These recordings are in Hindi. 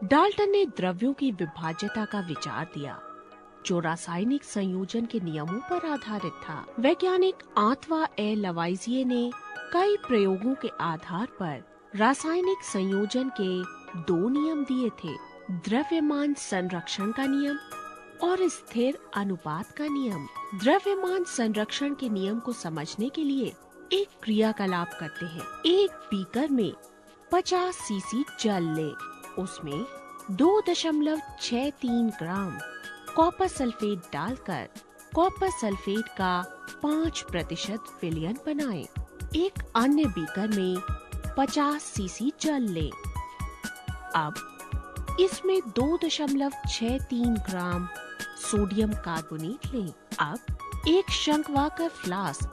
डाल्टन ने द्रव्यों की विभाज्यता का विचार दिया, जो रासायनिक संयोजन के नियमों पर आधारित था। वैज्ञानिक आंतवा ए लवाइजिए ने कई प्रयोगों के आधार पर रासायनिक संयोजन के दो नियम दिए थे: द्रव्यमान संरक्षण का नियम और स्थिर अनुपात का नियम। द्रव्यमान संरक्षण के नियम को समझने के लिए एक क्रियाकलाप करते हैं। एक बीकर में 50 सीसी जल ले, उसमें 2.63 ग्राम कॉपर सल्फेट डालकर कॉपर सल्फेट का 5% विलयन बनाएं। एक अन्य बीकर में 50 सीसी जल ले, अब इसमें 2.63 ग्राम सोडियम कार्बोनेट लें। अब एक शंक्वाकार फ्लास्क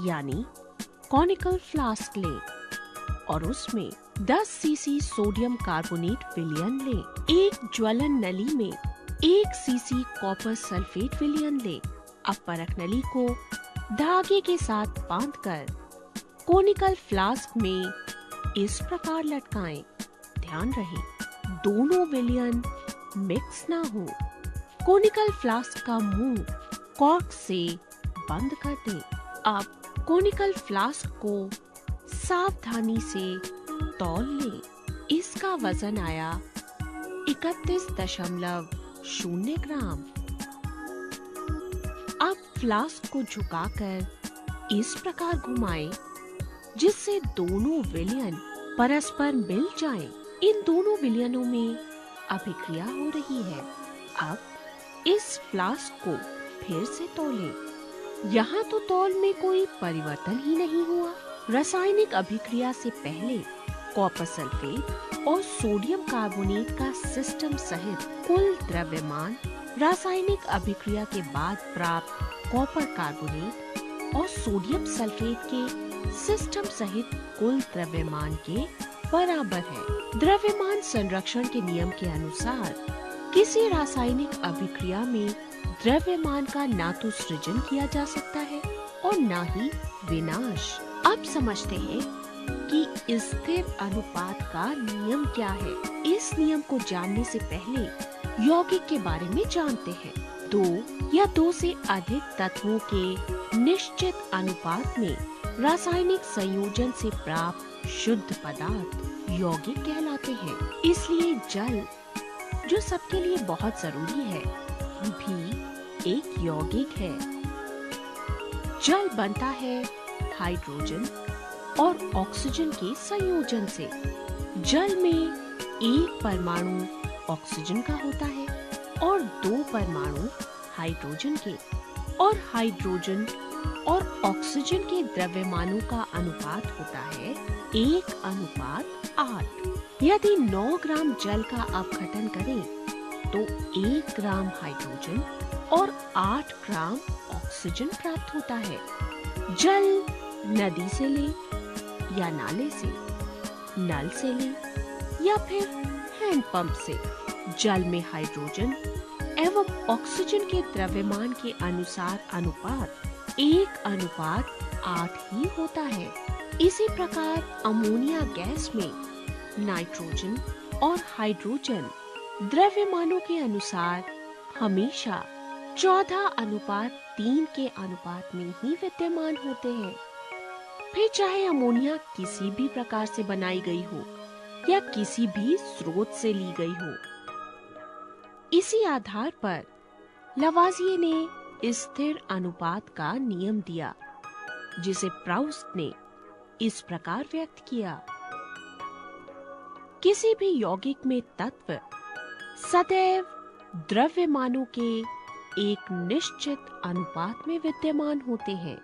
यानी कॉनिकल फ्लास्क लें और उसमें 10 सीसी सोडियम कार्बोनेट विलयन लें। एक ज्वलन नली में 1 सीसी कॉपर सल्फेट विलयन लें। अब परख नली को धागे के साथ बांधकर कॉनिकल फ्लास्क में इस प्रकार लटकाएं। ध्यान रहे, दोनों विलयन मिक्स ना हो। कॉनिकल फ्लास्क का मुंह कॉर्क से बंद कर दें। अब कॉनिकल फ्लास्क को सावधानी से तौल लें। इसका वजन आया 31.0 ग्राम। अब फ्लास्क को झुकाकर इस प्रकार घुमाएं जिससे दोनों विलयन परस्पर मिल जाएं। इन दोनों विलयनों में अभिक्रिया हो रही है। अब इस फ्लास्क को फिर से तौलें। यहाँ तो तौल में कोई परिवर्तन ही नहीं हुआ। रासायनिक अभिक्रिया से पहले कॉपर सल्फेट और सोडियम कार्बोनेट का सिस्टम सहित कुल द्रव्यमान, रासायनिक अभिक्रिया के बाद प्राप्त कॉपर कार्बोनेट और सोडियम सल्फेट के सिस्टम सहित कुल द्रव्यमान के बराबर है। द्रव्यमान संरक्षण के नियम के अनुसार किसी रासायनिक अभिक्रिया में द्रव्यमान का ना तो सृजन किया जा सकता है और ना ही विनाश। अब समझते हैं कि स्थिर अनुपात का नियम क्या है। इस नियम को जानने से पहले यौगिक के बारे में जानते हैं। 2 या 2 से अधिक तत्वों के निश्चित अनुपात में रासायनिक संयोजन से प्राप्त शुद्ध पदार्थ यौगिक कहलाते हैं। इसलिए जल, जो सबके लिए बहुत जरूरी है, भी एक यौगिक है। जल बनता है हाइड्रोजन और ऑक्सीजन के संयोजन से। जल में एक परमाणु ऑक्सीजन का होता है और 2 परमाणु हाइड्रोजन के, और हाइड्रोजन और ऑक्सीजन के द्रव्यमानों का अनुपात होता है 1:8। यदि 9 ग्राम जल का अपघटन करें तो 1 ग्राम हाइड्रोजन और 8 ग्राम ऑक्सीजन प्राप्त होता है। जल नदी से ले या नाले से, नल से ले या फिर हैंडपंप से, जल में हाइड्रोजन एवं ऑक्सीजन के द्रव्यमान के अनुसार अनुपात 1:8 ही होता है। इसी प्रकार अमोनिया गैस में नाइट्रोजन और हाइड्रोजन द्रव्यमानों के अनुसार हमेशा 14:3 के अनुपात में ही विद्यमान होते हैं। फिर चाहे अमोनिया किसी भी प्रकार से बनाई गई हो या किसी भी स्रोत से ली गई हो। इसी आधार पर लवाजिये ने स्थिर अनुपात का नियम दिया, जिसे प्राउस्ट ने इस प्रकार व्यक्त किया: किसी भी यौगिक में तत्व सदैव द्रव्यमानों के एक निश्चित अनुपात में विद्यमान होते हैं।